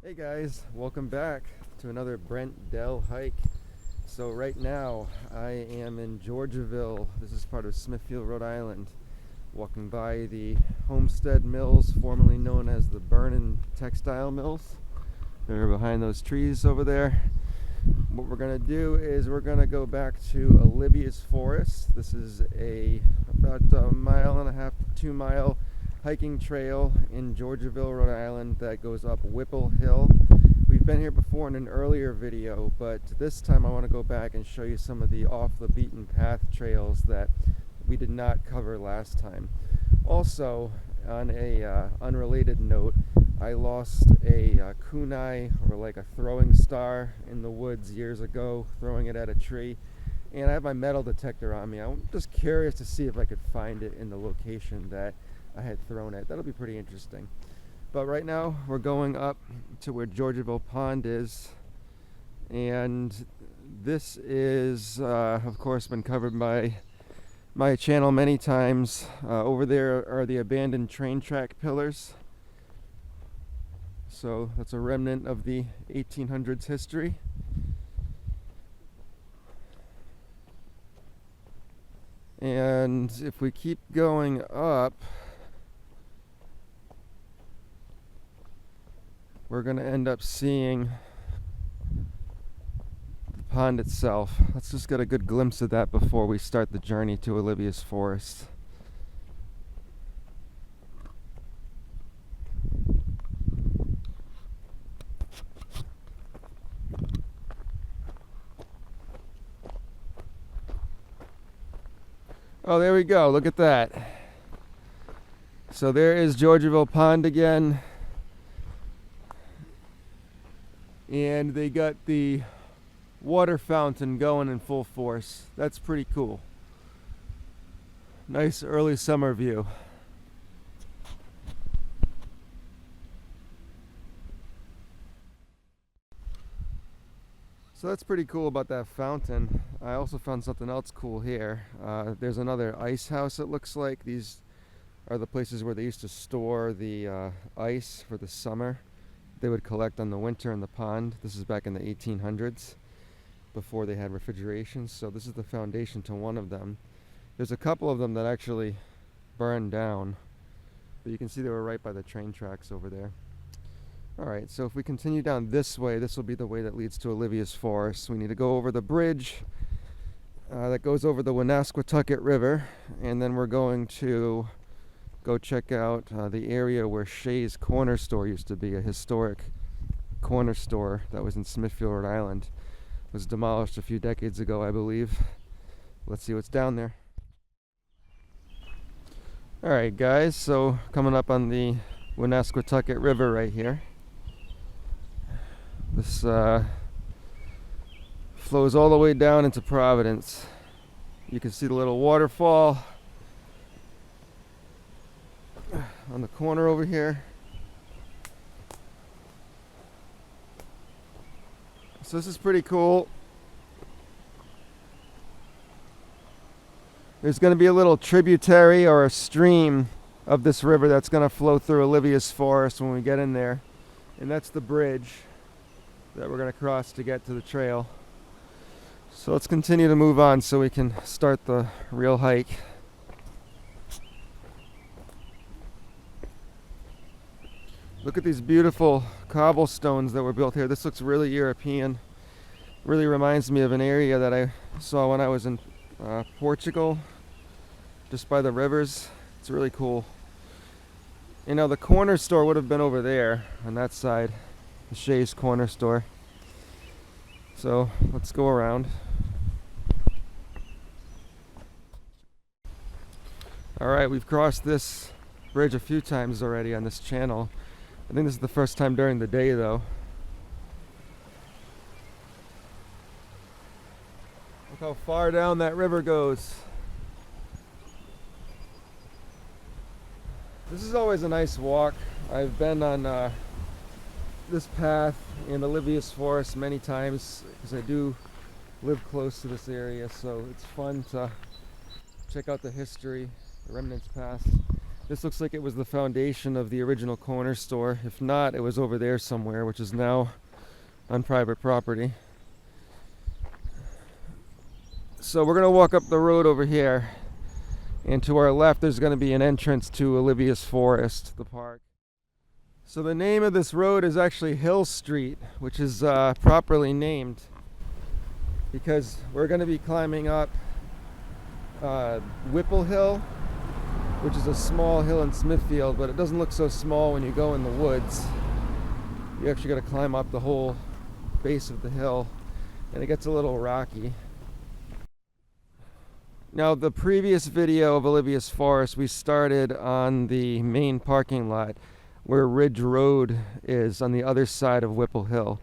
Hey guys, welcome back to another Brent Dell hike. So right now I am in Georgiaville. This is part of Smithfield, Rhode Island. Walking by the Homestead Mills, formerly known as the Burnin Textile Mills. They're behind those trees over there. What we're going to do is we're going to go back to Olivia's Forest. This is about a 1.5 to 2 mile hiking trail in Georgiaville, Rhode Island that goes up Whipple Hill. We've been here before in an earlier video, but this time I want to go back and show you some of the off the beaten path trails that we did not cover last time. Also, on a unrelated note, I lost a kunai, or like a throwing star, in the woods years ago, throwing it at a tree. And I have my metal detector on me. I'm just curious to see if I could find it in the location that I had thrown it. That'll be pretty interesting. But right now we're going up to where Georgiaville Pond is, and this is of course been covered by my channel many times. Over there are the abandoned train track pillars, so that's a remnant of the 1800s history. And if we keep going up, we're going to end up seeing the pond itself. Let's just get a good glimpse of that before we start the journey to Olivia's Forest. Oh, there we go. Look at that. So there is Georgiaville Pond again. And they got the water fountain going in full force. That's pretty cool. Nice early summer view. So that's pretty cool about that fountain. I also found something else cool here. There's another ice house, it looks like. These are the places where they used to store the ice for the summer. They would collect on the winter in the pond. This is back in the 1800s, before they had refrigeration. So this is the foundation to one of them. There's a couple of them that actually burned down, but you can see they were right by the train tracks over there. Alright, so if we continue down this way, this will be the way that leads to Olivia's Forest. We need to go over the bridge that goes over the Woonasquatucket River, and then we're going to go check out the area where Shay's Corner Store used to be, a historic corner store that was in Smithfield, Rhode Island. It was demolished a few decades ago, I believe. Let's see what's down there. Alright guys, so coming up on the Woonasquatucket River right here. This flows all the way down into Providence. You can see the little waterfall on the corner over here. So this is pretty cool. There's going to be a little tributary or a stream of this river that's going to flow through Olivia's Forest when we get in there. And that's the bridge that we're going to cross to get to the trail. So let's continue to move on so we can start the real hike. Look at these beautiful cobblestones that were built here. This looks really European. Really reminds me of an area that I saw when I was in Portugal, just by the rivers. It's really cool. You know, the corner store would have been over there on that side, the Shay's Corner Store. So let's go around. Alright, we've crossed this bridge a few times already on this channel. I think this is the first time during the day though. Look how far down that river goes. This is always a nice walk. I've been on this path in Olivia's Forest many times because I do live close to this area, so it's fun to check out the history, the remnants past. This looks like it was the foundation of the original corner store. If not, it was over there somewhere, which is now on private property. So we're gonna walk up the road over here, and to our left there's gonna be an entrance to Olivia's Forest, the park. So the name of this road is actually Hill Street, which is properly named because we're gonna be climbing up Whipple Hill, which is a small hill in Smithfield, but it doesn't look so small when you go in the woods. You actually got to climb up the whole base of the hill, and it gets a little rocky. Now, the previous video of Olivia's Forest, we started on the main parking lot where Ridge Road is on the other side of Whipple Hill.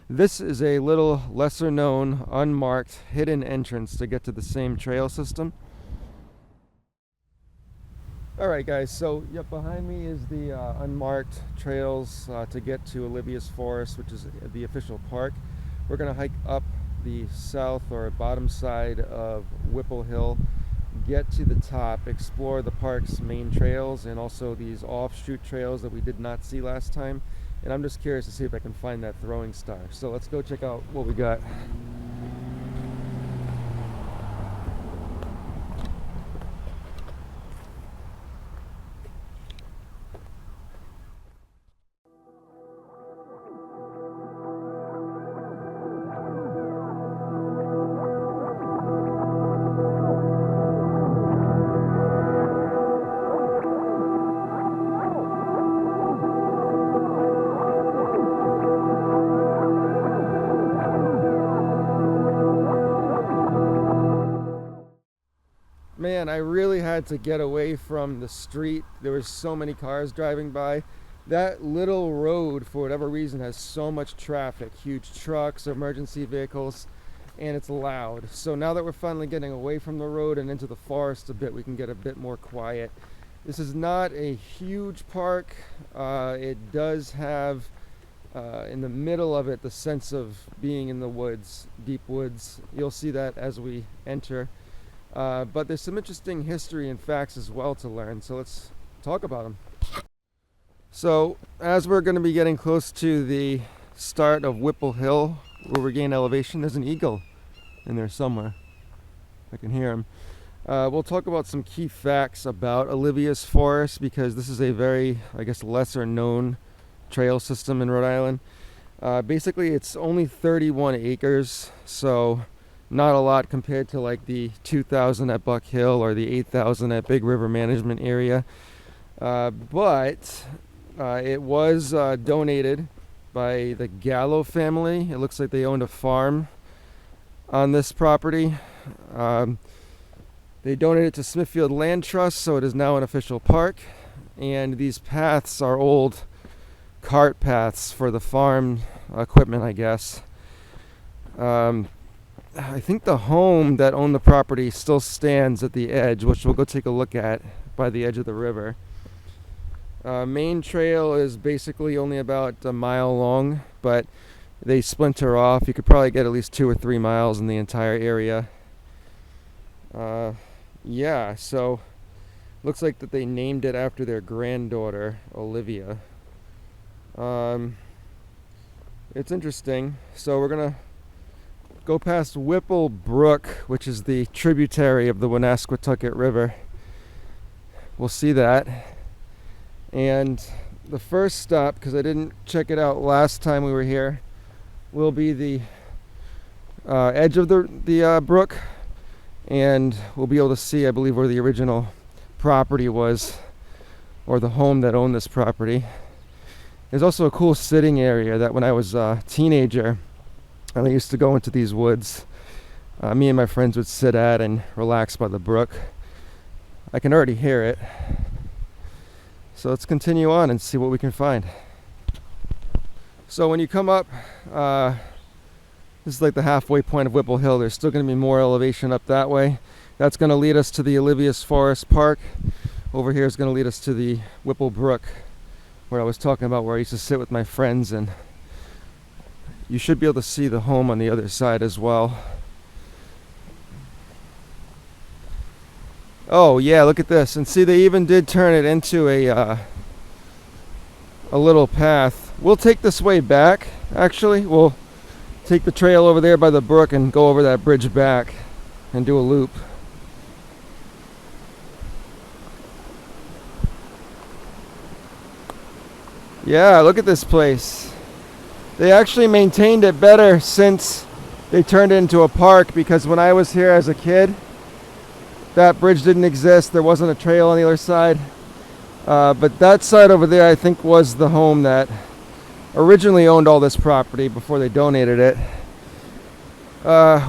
This is a little lesser known, unmarked, hidden entrance to get to the same trail system. Alright guys, so yep, behind me is the unmarked trails to get to Olivia's Forest, which is the official park. We're going to hike up the south or bottom side of Whipple Hill, get to the top, explore the park's main trails and also these offshoot trails that we did not see last time. And I'm just curious to see if I can find that throwing star. So let's go check out what we got. Man, I really had to get away from the street. There were so many cars driving by. That little road, for whatever reason, has so much traffic. Huge trucks, emergency vehicles, and it's loud. So now that we're finally getting away from the road and into the forest a bit, we can get a bit more quiet. This is not a huge park. It does have, in the middle of it, the sense of being in the woods, deep woods. You'll see that as we enter. But there's some interesting history and facts as well to learn, so let's talk about them. So as we're going to be getting close to the start of Whipple Hill, where we gain elevation, there's an eagle in there somewhere. I can hear him. We'll talk about some key facts about Olivia's Forest, because this is a very, I guess, lesser known trail system in Rhode Island. Basically, it's only 31 acres, so not a lot compared to like the 2,000 at Buck Hill or the 8,000 at Big River Management Area. But it was donated by the Gallo family. It looks like they owned a farm on this property. They donated it to Smithfield Land Trust, so it is now an official park. And these paths are old cart paths for the farm equipment, I guess. I think the home that owned the property still stands at the edge, which we'll go take a look at by the edge of the river. Main trail is basically only about a mile long, but they splinter off. You could probably get at least 2 or 3 miles in the entire area. Yeah, so looks like that they named it after their granddaughter, Olivia. It's interesting. So we're gonna go past Whipple Brook, which is the tributary of the Woonasquatucket River. We'll see that. And the first stop, because I didn't check it out last time we were here, will be the edge of the brook. And we'll be able to see, I believe, where the original property was, or the home that owned this property. There's also a cool sitting area that when I was a teenager, I used to go into these woods. Me and my friends would sit at and relax by the brook. I can already hear it. So let's continue on and see what we can find. So when you come up, this is like the halfway point of Whipple Hill. There's still going to be more elevation up that way. That's going to lead us to the Olivia's Forest Park. Over here is going to lead us to the Whipple Brook, where I was talking about, where I used to sit with my friends, and you should be able to see the home on the other side as well. Oh yeah, look at this. And see, they even did turn it into a little path. We'll take this way back, actually. We'll take the trail over there by the brook and go over that bridge back and do a loop. Yeah, look at this place. They actually maintained it better since they turned it into a park, because when I was here as a kid, that bridge didn't exist. There wasn't a trail on the other side. But that side over there, I think, was the home that originally owned all this property before they donated it.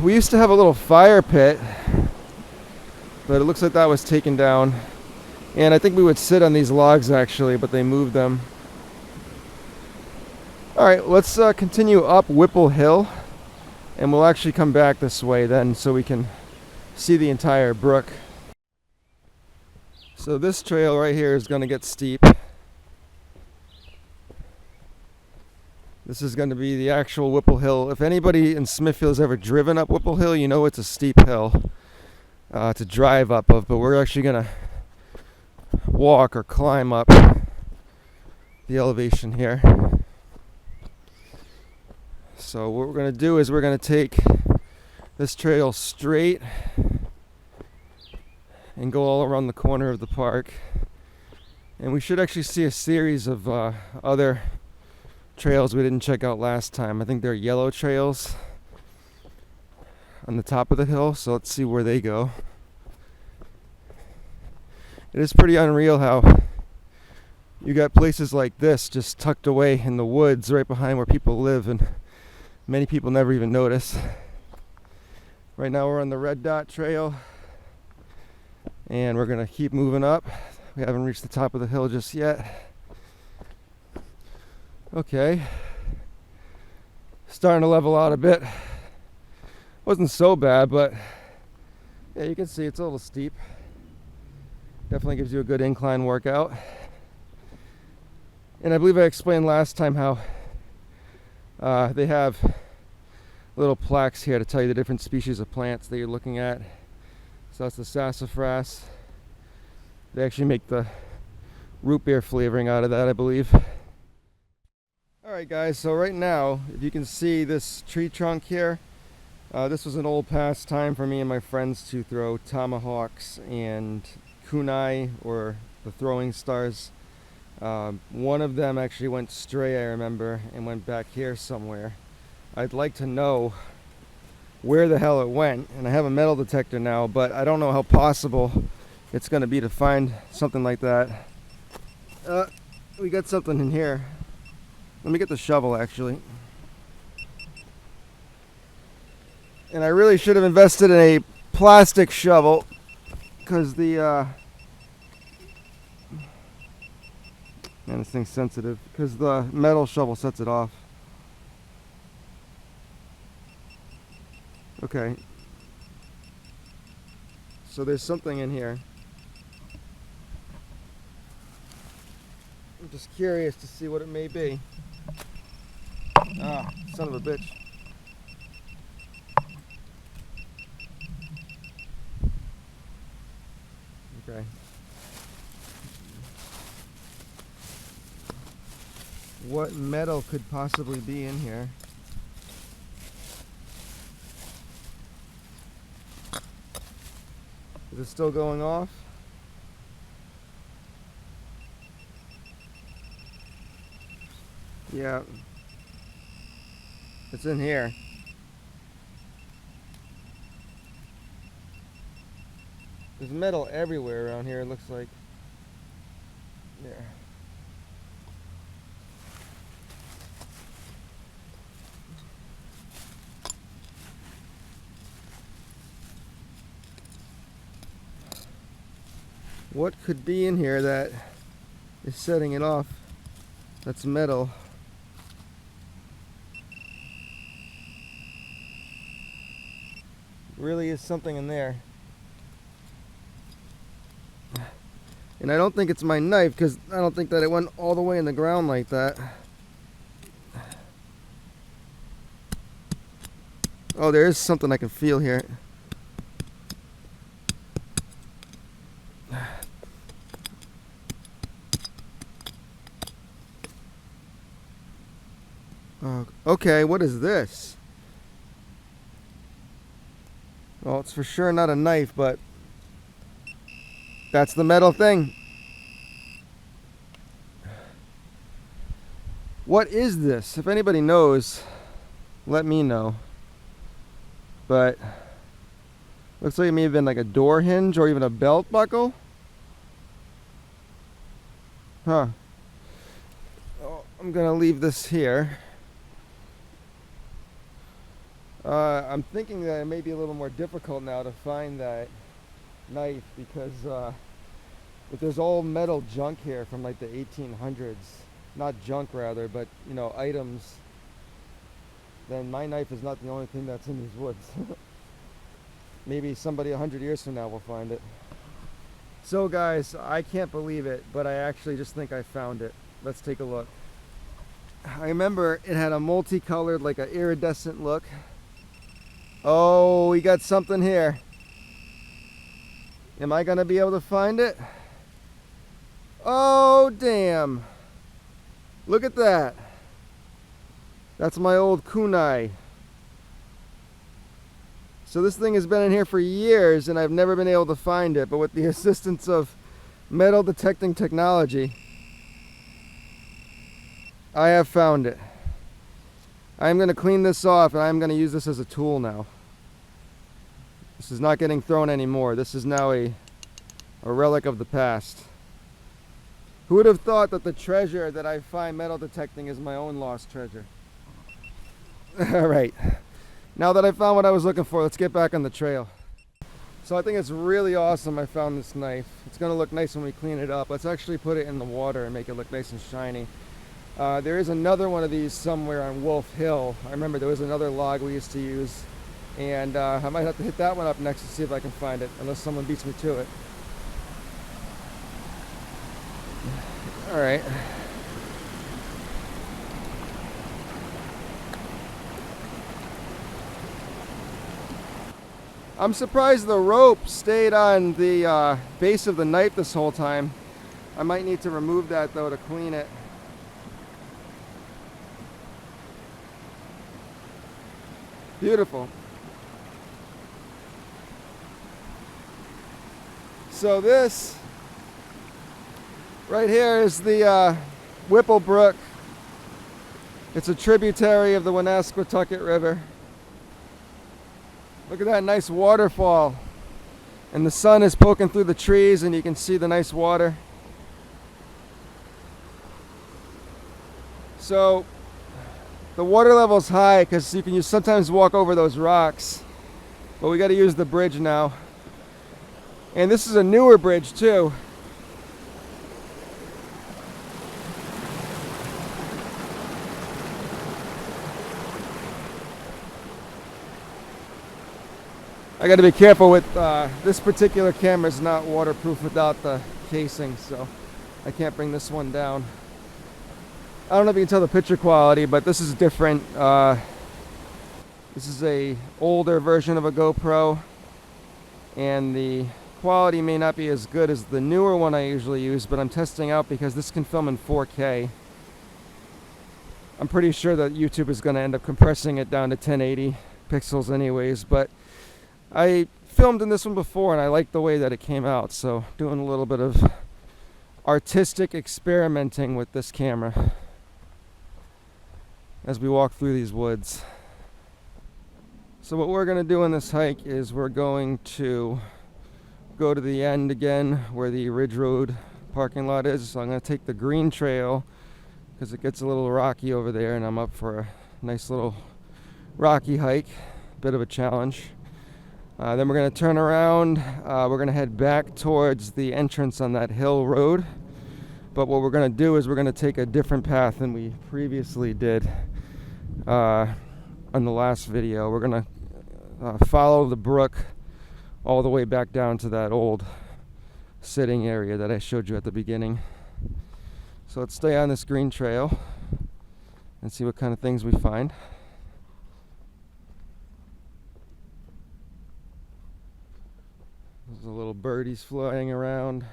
We used to have a little fire pit, but it looks like that was taken down. And I think we would sit on these logs actually, but they moved them. Alright, let's continue up Whipple Hill, and we'll actually come back this way then so we can see the entire brook. So this trail right here is going to get steep. This is going to be the actual Whipple Hill. If anybody in Smithfield has ever driven up Whipple Hill, you know it's a steep hill to drive up of, but we're actually going to walk or climb up the elevation here. So what we're going to do is we're going to take this trail straight and go all around the corner of the park. And we should actually see a series of other trails we didn't check out last time. I think they're yellow trails on the top of the hill, so let's see where they go. It is pretty unreal how you got places like this just tucked away in the woods right behind where people live, and many people never even notice. Right now we're on the red dot trail, and we're gonna keep moving up. We haven't reached the top of the hill just yet. Okay, starting to level out a bit. Wasn't so bad, but yeah, you can see it's a little steep. Definitely gives you a good incline workout. And I believe I explained last time how they have little plaques here to tell you the different species of plants that you're looking at. So that's the sassafras. They actually make the root beer flavoring out of that, I believe. Alright guys, so right now, if you can see this tree trunk here, this was an old pastime for me and my friends to throw tomahawks and kunai, or the throwing stars. One of them actually went stray, I remember, and went back here somewhere. I'd like to know where the hell it went, and I have a metal detector now, but I don't know how possible it's going to be to find something like that. We got something in here. Let me get the shovel actually. And I really should have invested in a plastic shovel, because the man, this thing's sensitive, because the metal shovel sets it off. Okay, so there's something in here. I'm just curious to see what it may be. Ah, son of a bitch. Okay. What metal could possibly be in here? Is it still going off? Yeah. It's in here. There's metal everywhere around here, it looks like. There. What could be in here that is setting it off? That's metal. Really is something in there. And I don't think it's my knife, because I don't think that it went all the way in the ground like that. Oh, there is something I can feel here. Okay, what is this? Well, it's for sure not a knife, but that's the metal thing. What is this? If anybody knows, let me know. But looks like it may have been like a door hinge or even a belt buckle. Huh. Oh, I'm gonna leave this here. I'm thinking that it may be a little more difficult now to find that knife because if there's all metal junk here from like the 1800s, not junk rather, but you know, items, then my knife is not the only thing that's in these woods. Maybe somebody 100 years from now will find it. So guys, I can't believe it, but I actually just think I found it. Let's take a look. I remember it had a multicolored, like an iridescent look. Oh, we got something here. Am I gonna be able to find it? Oh, damn. Look at that. That's my old kunai. So this thing has been in here for years and I've never been able to find it, but with the assistance of metal detecting technology, I have found it. I'm going to clean this off and I'm going to use this as a tool now. This is not getting thrown anymore. This is now a relic of the past. Who would have thought that the treasure that I find metal detecting is my own lost treasure? Alright, now that I found what I was looking for, let's get back on the trail. So I think it's really awesome I found this knife. It's going to look nice when we clean it up. Let's actually put it in the water and make it look nice and shiny. There is another one of these somewhere on Wolf Hill. I remember there was another log we used to use, and I might have to hit that one up next to see if I can find it, unless someone beats me to it. Alright. I'm surprised the rope stayed on the base of the knife this whole time. I might need to remove that though to clean it. Beautiful. So this right here is the Whipple Brook. It's a tributary of the Woonasquatucket River. Look at that nice waterfall. And the sun is poking through the trees and you can see the nice water. So the water level is high because you can sometimes walk over those rocks. But we got to use the bridge now. And this is a newer bridge too. I got to be careful with this particular camera is not waterproof without the casing, so I can't bring this one down. I don't know if you can tell the picture quality, but this is different. This is a older version of a GoPro, and the quality may not be as good as the newer one I usually use, but I'm testing out because this can film in 4K. I'm pretty sure that YouTube is going to end up compressing it down to 1080 pixels anyways, but I filmed in this one before and I liked the way that it came out, so doing a little bit of artistic experimenting with this camera as we walk through these woods. So what we're going to do in this hike is we're going to go to the end again where the Ridge Road parking lot is. So I'm going to take the green trail because it gets a little rocky over there and I'm up for a nice little rocky hike, bit of a challenge. Then we're going to turn around, we're going to head back towards the entrance on that hill road. But what we're going to do is we're going to take a different path than we previously did on the last video. We're going to follow the brook all the way back down to that old sitting area that I showed you at the beginning. So let's stay on this green trail and see what kind of things we find. There's a little birdies flying around.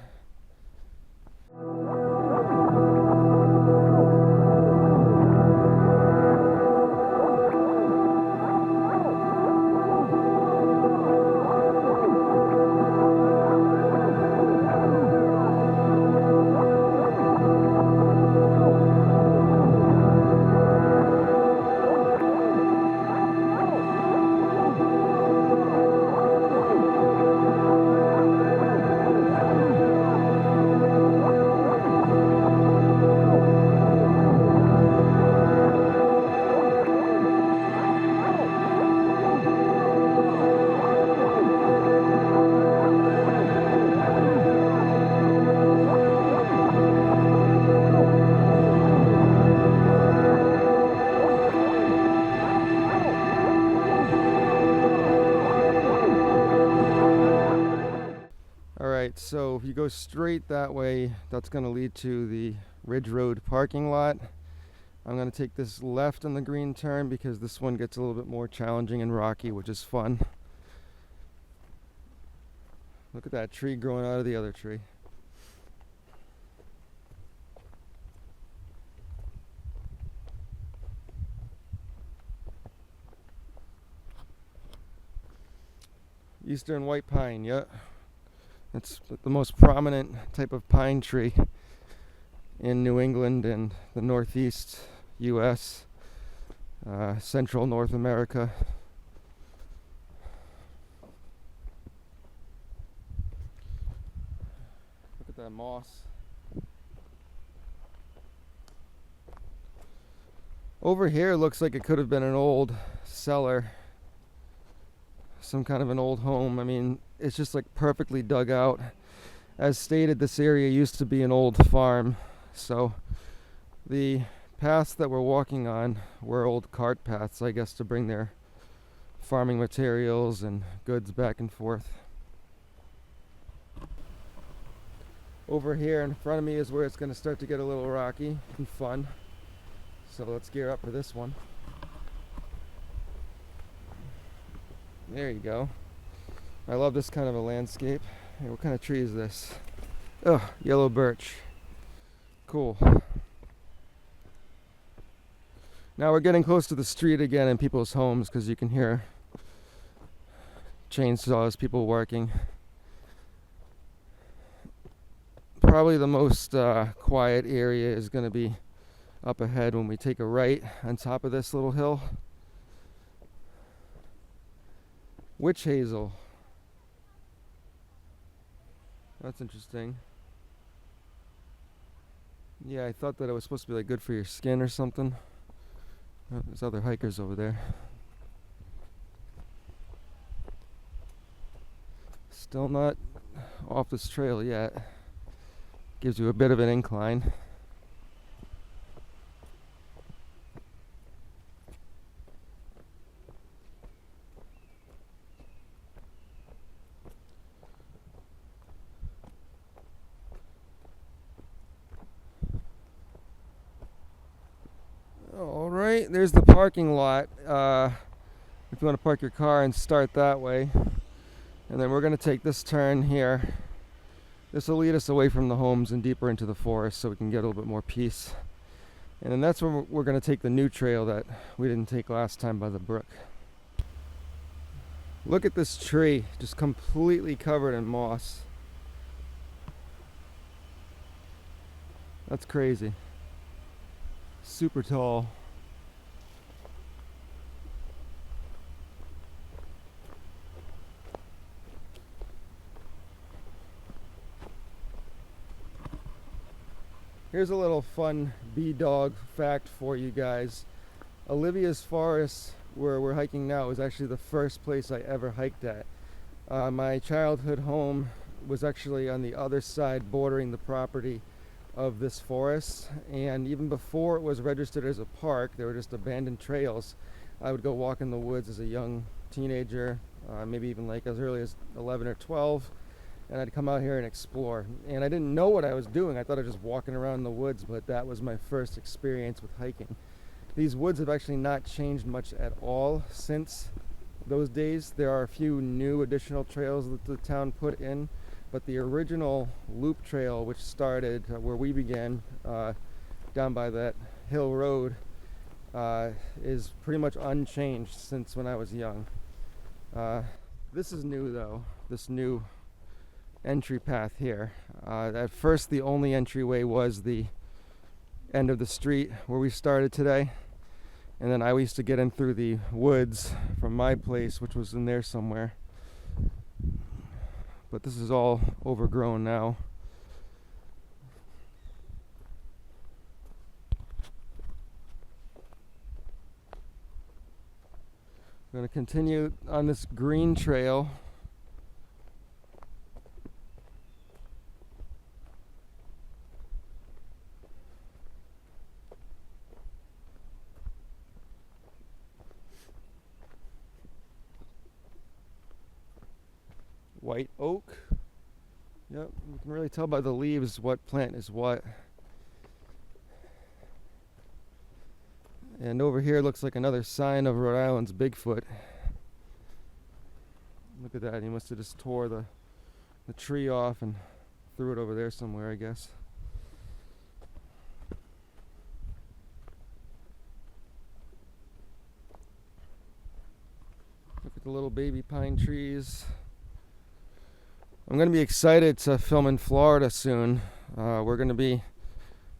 So if you go straight that way, that's going to lead to the Ridge Road parking lot. I'm going to take this left on the green turn because this one gets a little bit more challenging and rocky, which is fun. Look at that tree growing out of the other tree. Eastern white pine, yeah. It's the most prominent type of pine tree in New England and the Northeast U.S., Central North America. Look at that moss. Over here looks like it could have been an old cellar, some kind of an old home. I mean, it's just like perfectly dug out. As stated, this area used to be an old farm, so the paths that we're walking on were old cart paths, I guess, to bring their farming materials and goods back and forth. Over here in front of me is where it's going to start to get a little rocky and fun, so let's gear up for this one. There you go. I love this kind of a landscape. Hey, what kind of tree is this? Oh, yellow birch. Cool. Now we're getting close to the street again and people's homes because you can hear chainsaws, people working. Probably the most quiet area is going to be up ahead when we take a right on top of this little hill. Witch hazel. That's interesting. Yeah, I thought that it was supposed to be like good for your skin or something. Oh, there's other hikers over there. Still not off this trail yet. Gives you a bit of an incline. Alright, there's the parking lot. If you want to park your car and start that way. And then we're going to take this turn here. This will lead us away from the homes and deeper into the forest so we can get a little bit more peace. And then that's where we're going to take the new trail that we didn't take last time by the brook. Look at this tree, just completely covered in moss. That's crazy. Super tall. Here's a little fun bee dog fact for you guys. Olivia's forest, where we're hiking now, was actually the first place I ever hiked at. My childhood home was actually on the other side, bordering the property of this forest, and even before it was registered as a park, there were just abandoned trails. I would go walk in the woods as a young teenager, maybe even like as early as 11 or 12, and I'd come out here and explore. And I didn't know what I was doing. I thought I was just walking around the woods, but that was my first experience with hiking. These woods have actually not changed much at all since those days. There are a few new additional trails that the town put in, but the original loop trail, which started where we began, down by that hill road, is pretty much unchanged since when I was young. This is new though, this new entry path here. At first the only entryway was the end of the street where we started today, and then I used to get in through the woods from my place, which was in there somewhere. But this is all overgrown now. I'm going to continue on this green trail. White oak, Yep, you can really tell by the leaves what plant is what. And over here looks like another sign of Rhode Island's Bigfoot. Look at that, he must have just tore the tree off and threw it over there somewhere, I guess. Look at the little baby pine trees. I'm going to be excited to film in Florida soon. We're going to be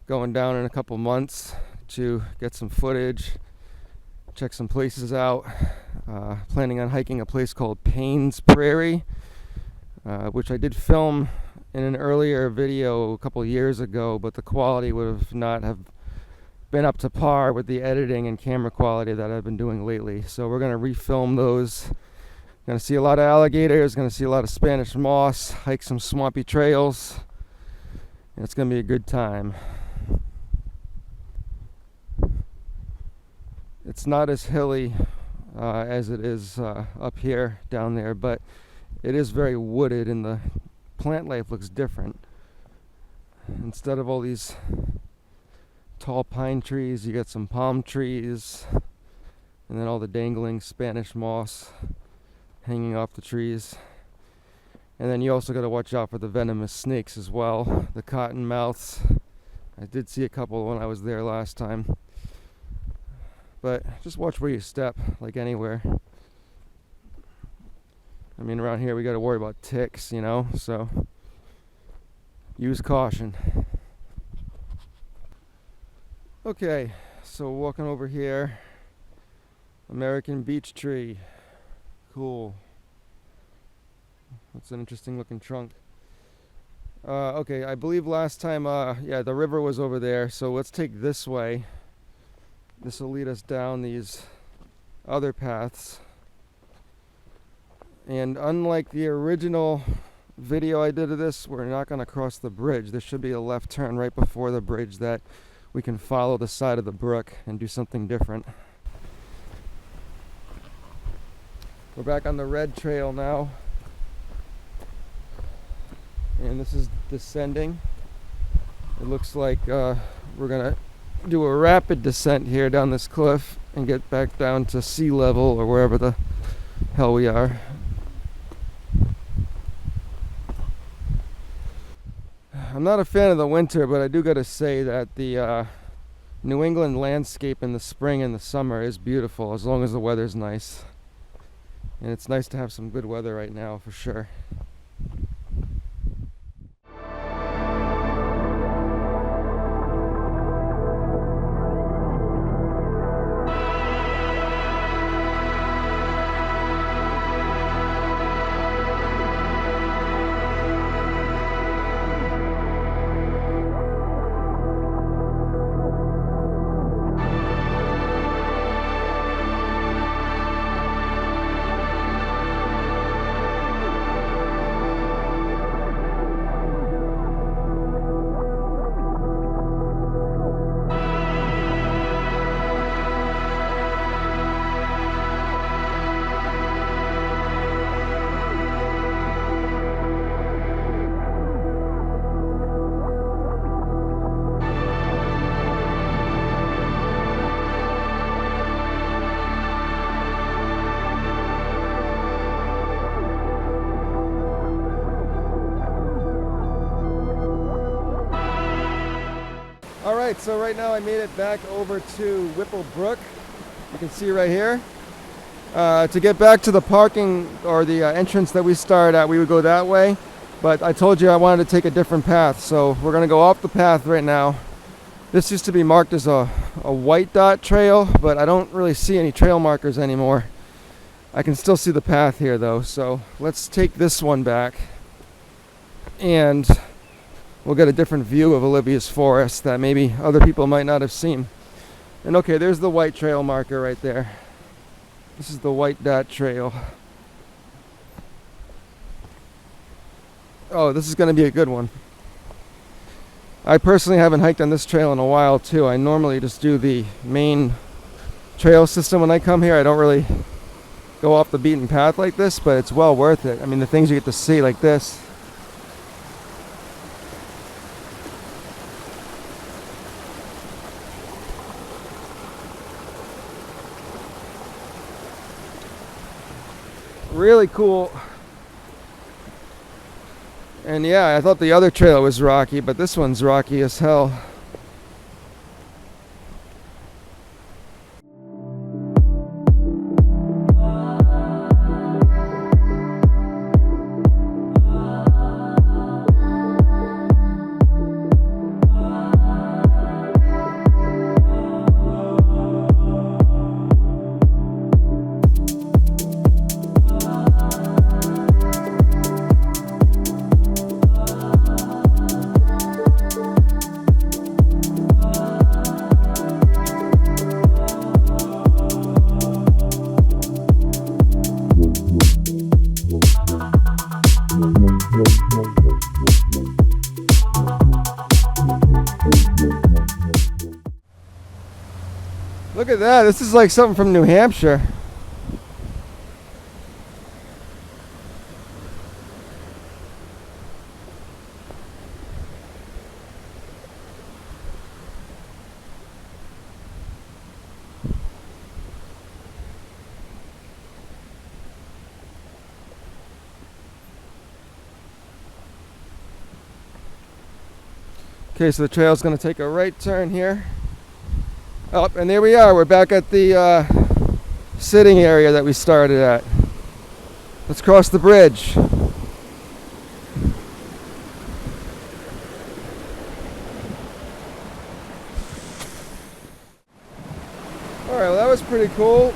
going down in a couple months to get some footage, check some places out. Planning on hiking a place called Payne's Prairie, which I did film in an earlier video a couple years ago, but the quality would have not have been up to par with the editing and camera quality that I've been doing lately. So we're going to refilm those. Going to see a lot of alligators, going to see a lot of Spanish moss, hike some swampy trails, and it's going to be a good time. It's not as hilly as it is up here, down there, but it is very wooded and the plant life looks different. Instead of all these tall pine trees, you got some palm trees, and then all the dangling Spanish moss hanging off the trees. And then you also got to watch out for the venomous snakes as well, the cottonmouths. I did see a couple when I was there last time. But just watch where you step, like anywhere. I mean, around here we got to worry about ticks, you know, so use caution. Okay, so walking over here, American beech tree. Cool. That's an interesting looking trunk. Okay, I believe last time, yeah, the river was over there, so let's take this way. This will lead us down these other paths. And unlike the original video I did of this, we're not going to cross the bridge. There should be a left turn right before the bridge that we can follow the side of the brook and do something different. We're back on the red trail now. And this is descending. It looks like we're going to do a rapid descent here down this cliff and get back down to sea level or wherever the hell we are. I'm not a fan of the winter, but I do got to say that the New England landscape in the spring and the summer is beautiful as long as the weather's nice. And it's nice to have some good weather right now for sure. Alright, so right now I made it back over to Whipple Brook. You can see right here. To get back to the parking or the entrance that we started at, we would go that way. But I told you I wanted to take a different path, so we're going to go off the path right now. This used to be marked as a white dot trail, but I don't really see any trail markers anymore. I can still see the path here though, so let's take this one back and we'll get a different view of Olivia's forest that maybe other people might not have seen. And okay, there's the white trail marker right there. This is the white dot trail. Oh, this is going to be a good one. I personally haven't hiked on this trail in a while too. I normally just do the main trail system when I come here. I don't really go off the beaten path like this, but it's well worth it. I mean, the things you get to see like this. Really cool. And yeah, I thought the other trail was rocky, but this one's rocky as hell. Look at that. This is like something from New Hampshire. Okay, so the trail's going to take a right turn here. Oh, and there we are. We're back at the sitting area that we started at. Let's cross the bridge. Alright, well, that was pretty cool.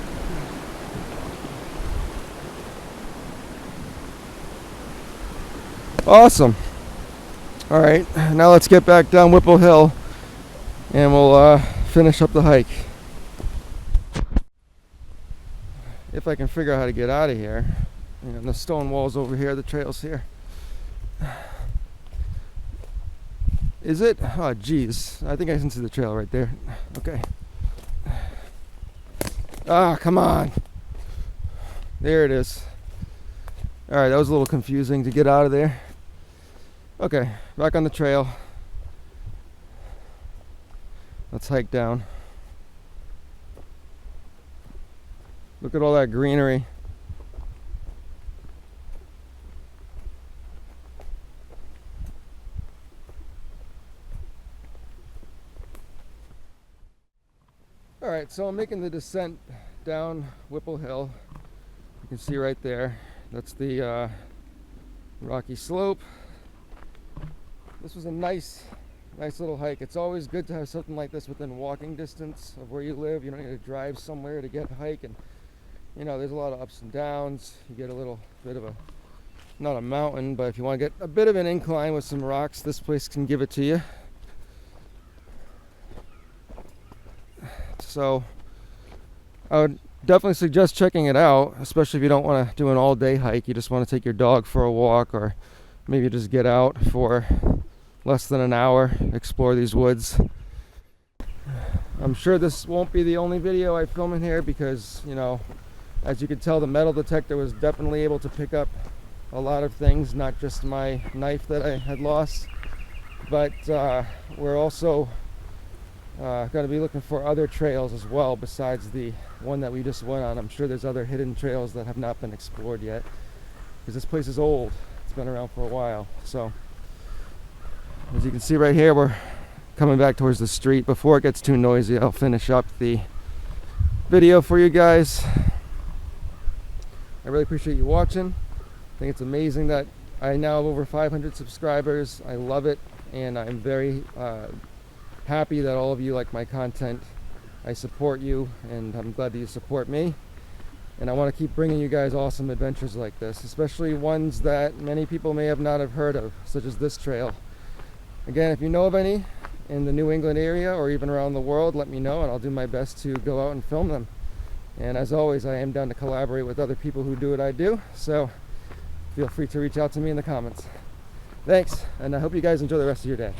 Awesome. Alright, now let's get back down Whipple Hill and we'll finish up the hike. If I can figure out how to get out of here. You know, the stone wall's over here, the trail's here. Is it? Oh geez, I think I can see the trail right there. Okay. Ah, come on. There it is. Alright, that was a little confusing to get out of there. Okay, back on the trail. Let's hike down. Look at all that greenery. Alright, so I'm making the descent down Whipple Hill. You can see right there. That's the rocky slope. This was a nice little hike. It's always good to have something like this within walking distance of where you live. You don't need to drive somewhere to get a hike, and you know, there's a lot of ups and downs. You get a little bit of a, not a mountain, but if you want to get a bit of an incline with some rocks, this place can give it to you. So I would definitely suggest checking it out, especially if you don't want to do an all-day hike. You just want to take your dog for a walk, or maybe just get out for less than an hour, explore these woods. I'm sure this won't be the only video I film in here because, you know, as you can tell, the metal detector was definitely able to pick up a lot of things, not just my knife that I had lost, but we're also going to be looking for other trails as well besides the one that we just went on. I'm sure there's other hidden trails that have not been explored yet because this place is old. It's been around for a while. So as you can see right here, we're coming back towards the street. Before it gets too noisy, I'll finish up the video for you guys. I really appreciate you watching. I think it's amazing that I now have over 500 subscribers. I love it, and I'm very happy that all of you like my content. I support you, and I'm glad that you support me. And I want to keep bringing you guys awesome adventures like this, especially ones that many people may have not have heard of, such as this trail. Again, if you know of any in the New England area or even around the world, let me know and I'll do my best to go out and film them. And as always, I am down to collaborate with other people who do what I do, so feel free to reach out to me in the comments. Thanks, and I hope you guys enjoy the rest of your day.